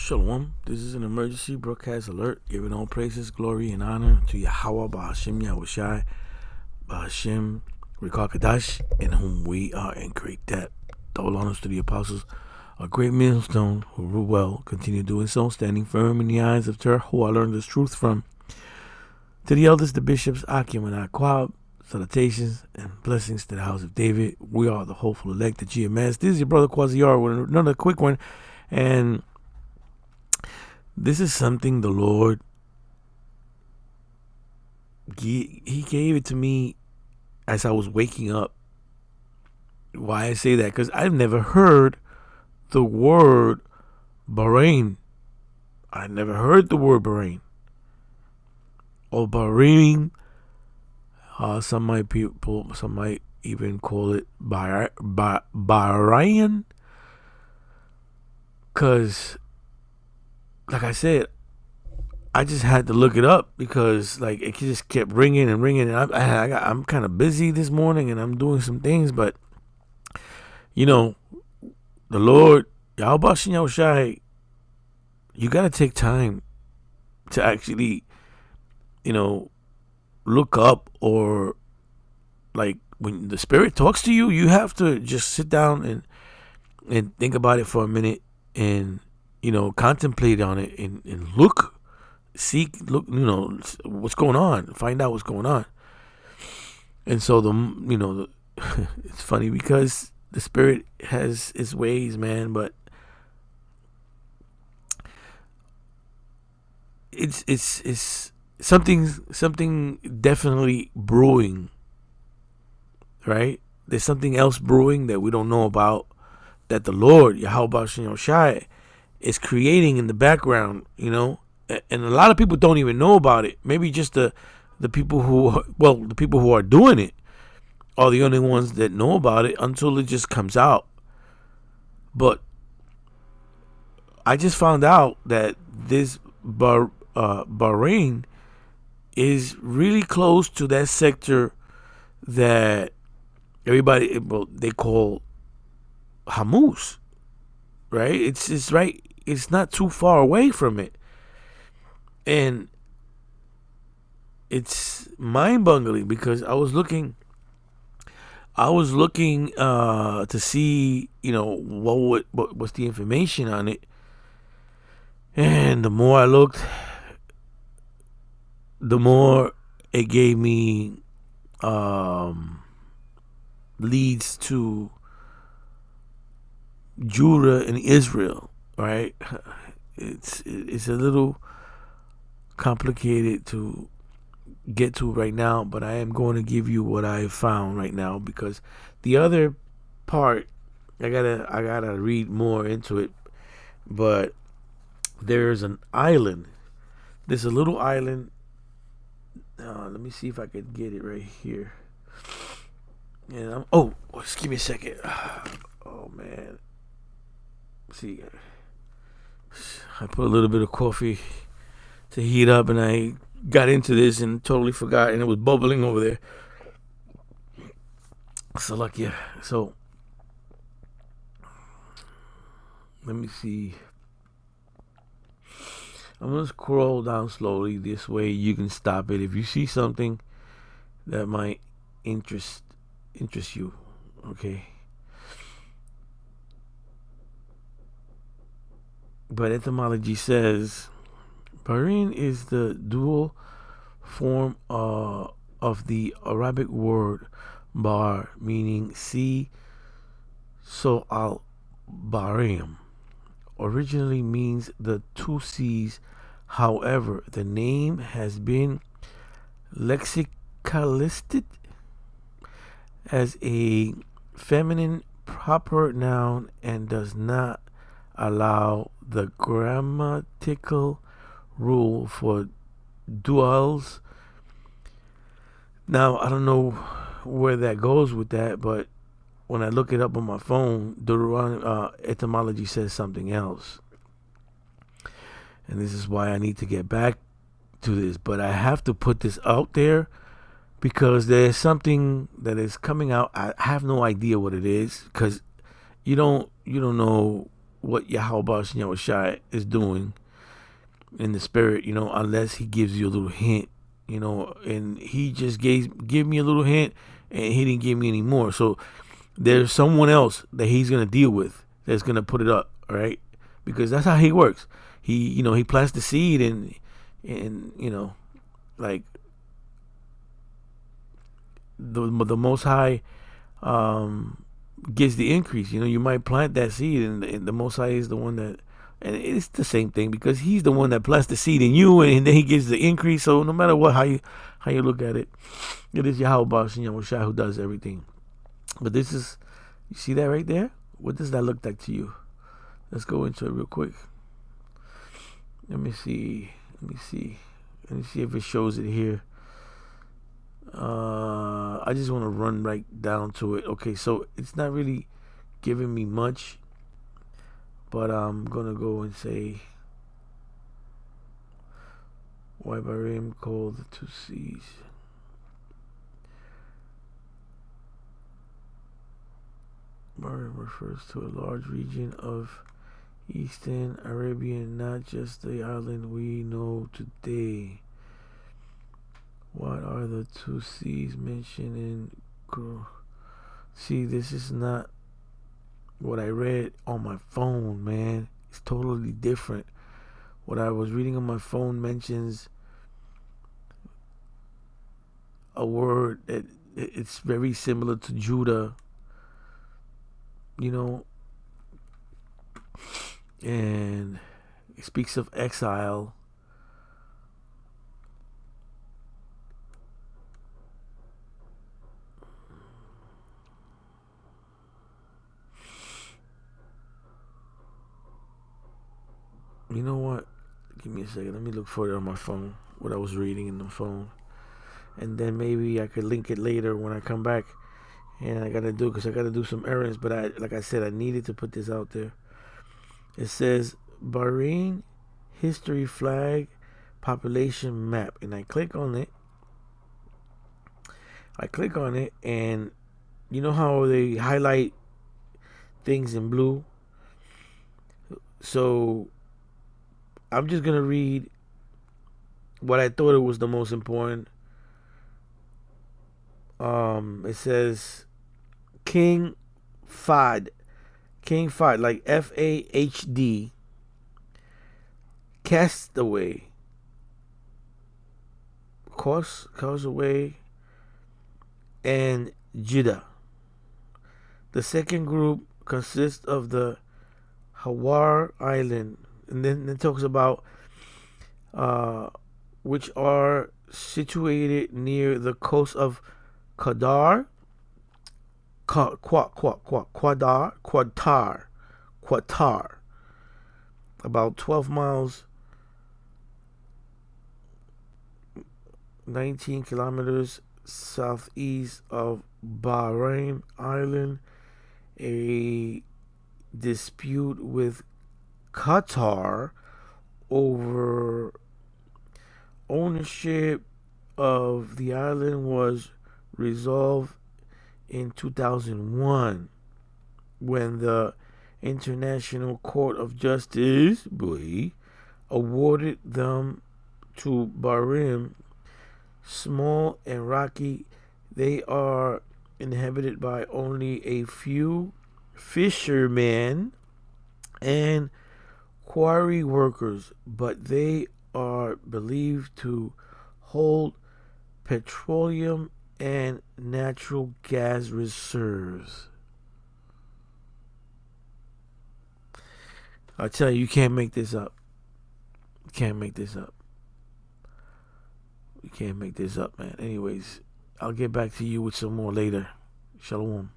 Shalom. This is an emergency broadcast alert, giving all praises, glory, and honor to Yahweh, Bahashim Yahushai, Bahashim Rikar Kadash, in whom we are in great debt. Double honors to the apostles, a great millstone who rule well, continue doing so, standing firm in the eyes of Ter, who I learned this truth from. To the elders, the bishops, Akim and Aquab, salutations and blessings to the house of David. We are the hopeful elect, the GMS. This is your brother Quasiar with another quick one. And this is something the Lord, he gave it to me as I was waking up. Why I say that? Because I've never heard the word Bahrain. I never heard the word Bahrain. Or Bahrain. Some might even call it Bahrain. Because, like I said, I just had to look it up because like it just kept ringing and ringing, and I'm kind of busy this morning and I'm doing some things, but you know, the Lord Yahweh Shai, you got to take time to actually, look up, or like when the Spirit talks to you, you have to just sit down and think about it for a minute and contemplate on it and look what's going on, find out what's going on. And so it's funny because the Spirit has its ways, man, but it's something definitely brewing, right? There's something else brewing that we don't know about, that the Lord Yahweh Shai is creating in the background, and a lot of people don't even know about it. Maybe just the people who are doing it are the only ones that know about it until it just comes out. But I just found out that this Bahrain is really close to that sector that everybody they call Hamus, right? It's right. It's not too far away from it, and it's mind-boggling because I was looking to see what's the information on it, and the more I looked, the more it gave me leads to Judah and Israel, right? It's a little complicated to get to right now, but I am going to give you what I found right now, because the other part I gotta read more into it. But there's an island. There's a little island. Let me see if I can get it right here. And just give me a second. Oh man. See, I put a little bit of coffee to heat up, and I got into this and totally forgot, and it was bubbling over there. So let me see. I'm gonna scroll down slowly. This way you can stop it if you see something that might interest you. Okay. But etymology says Bahrain is the dual form of the Arabic word bar, meaning sea. So al-Bahrain originally means the two seas. However, the name has been lexicalised as a feminine proper noun and does not allow the grammatical rule for duals. Now, I don't know where that goes with that, but when I look it up on my phone, etymology says something else. And this is why I need to get back to this. But I have to put this out there because there's something that is coming out. I have no idea what it is, because you don't know what Yahweh Shai is doing in the spirit, unless he gives you a little hint, and he just give me a little hint, and he didn't give me any more. So there's someone else that he's gonna deal with that's gonna put it up, all right? Because that's how he works. He plants the seed, and like the Most High gets the increase. You might plant that seed, and the Most High is the one that, and it's the same thing because he's the one that plants the seed in you, and then he gives the increase. So no matter what, how you look at it, it is Yahweh Shai who does everything. But this is, you see that right there? What does that look like to you? Let's go into it real quick. Let me see if it shows it here. I just want to run right down to it. Okay, so it's not really giving me much, but I'm gonna go and say why Bahrain called the two seas. Bahrain refers to a large region of Eastern Arabia, not just the island we know today. What are the two seas mentioned in? See, this is not what I read on my phone, man. It's totally different. What I was reading on my phone mentions a word that it's very similar to Judah, and it speaks of exile. You know what? Give me a second. Let me look for it on my phone, what I was reading in the phone. And then maybe I could link it later when I come back. And I got to do, because I got to do some errands. But like I said, I needed to put this out there. It says, Bahrain History Flag Population Map. And I click on it. And you know how they highlight things in blue? So I'm just going to read what I thought it was the most important. It says King Fahd, like Fahd, Castaway, Causeway, and Jeddah. The second group consists of the Hawar Island, and then it talks about which are situated near the coast of Qatar, about 12 miles, 19 kilometers southeast of Bahrain Island. A dispute with Qatar over ownership of the island was resolved in 2001 when the International Court of Justice awarded them to Bahrain. Small and rocky, they are inhabited by only a few fishermen and quarry workers, but they are believed to hold petroleum and natural gas reserves. I tell you, you can't make this up. You can't make this up. You can't make this up, man. Anyways, I'll get back to you with some more later. Shalom.